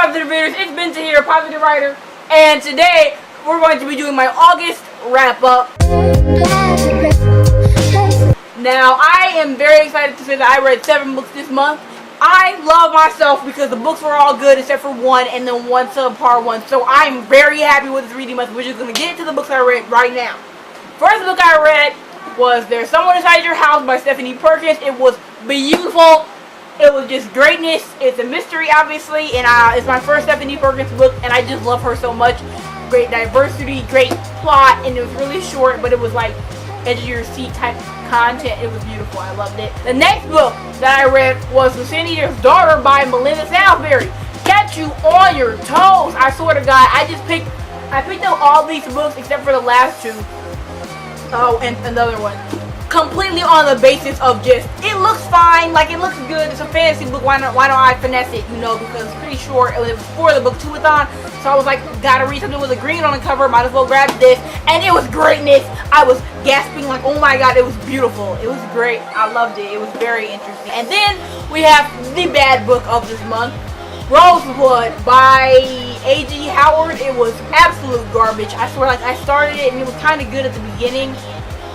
Positive Readers? It's Benza here, Positive Writer, and today we're going to be doing my August wrap-up. Now, I am very excited to say that I read 7 books this month. I love myself because the books were all good except for one, and then one subpar one. So I'm very happy with this reading month. We're just going to get into the books I read right now. First book I read was There's Someone Inside Your House by Stephanie Perkins. It was beautiful. It was just greatness. It's a mystery, obviously, and it's my first Stephanie Perkins book, and I just love her so much. Great diversity, great plot, and it was really short, but it was like edge of your seat type content. It was beautiful. I loved it. The next book that I read was The Sin Eater's Daughter by Melinda Salisbury. Catch you on your toes. I swear to God, I picked up all these books except for the last two. Oh, and another one. Completely on the basis of just, it looks fine, like it looks good, it's a fantasy book, why don't I finesse it, you know, because it's pretty short. It was for the book 2-a-thon, so I was like, gotta read something with a green on the cover, might as well grab this, and it was greatness. I was gasping like, oh my God, it was beautiful, it was great, I loved it, it was very interesting. And then we have the bad book of this month, Rosewood by A.G. Howard. It was absolute garbage. I swear, like, I started it and it was kind of good at the beginning.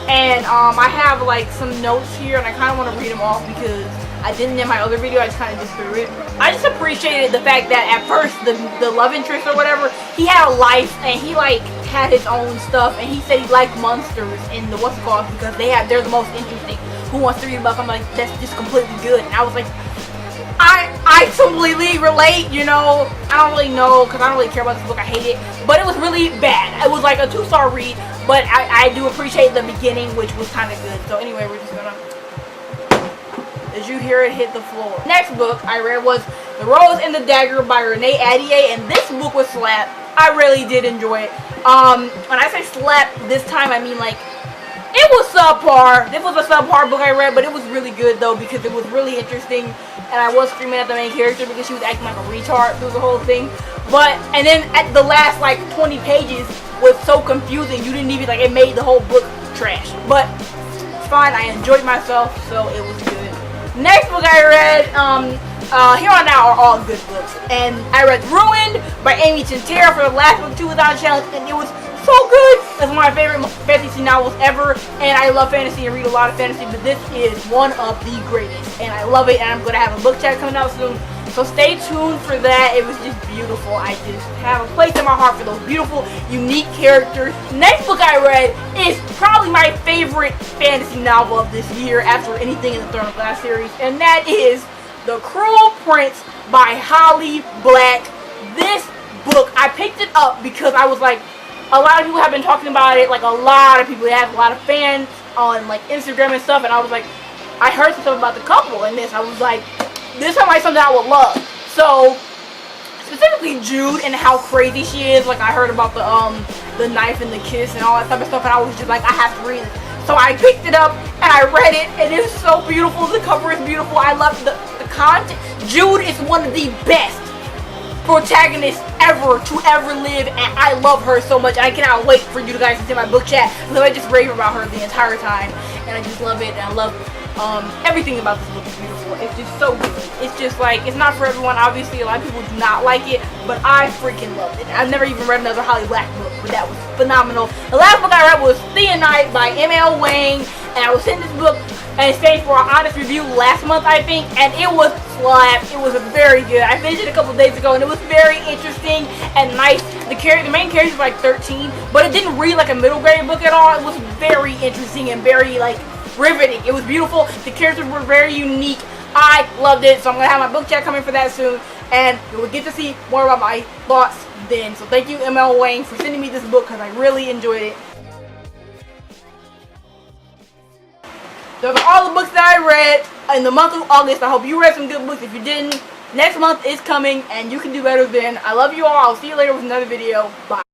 And I have like some notes here and I kind of want to read them off because I didn't in my other video. I just kind of just threw it. I just appreciated the fact that at first the love interest or whatever, he had a life and he like had his own stuff, and he said he liked monsters in the what's it called because they're the most interesting. Who wants to read about them? I'm like, that's just completely good. And I was like, I completely relate, you know. I don't really know because I don't really care about this book. I hate it, but it was really bad. It was like a 2-star read. But I do appreciate the beginning, which was kind of good. So anyway, we're just gonna, as you hear it hit the floor. Next book I read was The Rose and the Dagger by Renee Ahdieh, and this book was slap. I really did enjoy it. When I say slap this time, I mean like, it was subpar. This was a subpar book I read, but it was really good though because it was really interesting, and I was screaming at the main character because she was acting like a retard through the whole thing. And then at the last like 20 pages was so confusing. You didn't even like, it made the whole book trash. But it's fine. I enjoyed myself, so it was good. Next book I read, here on out are all good books, and I read Ruined by Amy Chintera for the last book 2-a-thon challenge, and it was so good. It's one of my favorite fantasy novels ever, and I love fantasy and read a lot of fantasy, but this is one of the greatest, and I love it, and I'm gonna have a book chat coming out soon. So stay tuned for that. It was just beautiful. I just have a place in my heart for those beautiful, unique characters. Next book I read is probably my favorite fantasy novel of this year after anything in the Throne of Glass series, and that is The Cruel Prince by Holly Black. This book, I picked it up because I was like, a lot of people have been talking about it, like a lot of people. They have a lot of fans on like Instagram and stuff, and I was like, I heard some stuff about the couple in this. I was like, this sounds like something I would love. So, specifically Jude and how crazy she is. Like, I heard about the knife and the kiss and all that type of stuff, and I was just like, I have to read it. So I picked it up and I read it, and it's so beautiful. The cover is beautiful. I love the content. Jude is one of the best protagonist ever to ever live, and I love her so much. I cannot wait for you guys to see my book chat because I just rave about her the entire time, and I just love it, and I love everything about this book is beautiful. It's just so good. It's just like, it's not for everyone. Obviously, a lot of people do not like it, but I freaking loved it. I've never even read another Holly Black book, but that was phenomenal. The last book I read was Theonite by M.L. Wang, and I was sent this book and stayed for an honest review last month, I think, and it was slap. It was very good. I finished it a couple days ago, and it was very interesting and nice. The main character was like 13, but it didn't read like a middle grade book at all. It was very interesting and very like riveting. It was beautiful. The characters were very unique. I loved it, so I'm gonna have my book chat coming for that soon, and you will get to see more about my thoughts then. So thank you, M.L. Wang, for sending me this book because I really enjoyed it. Those are all the books that I read in the month of August. I hope you read some good books. If you didn't, next month is coming and you can do better then. I love you all. I'll see you later with another video. Bye.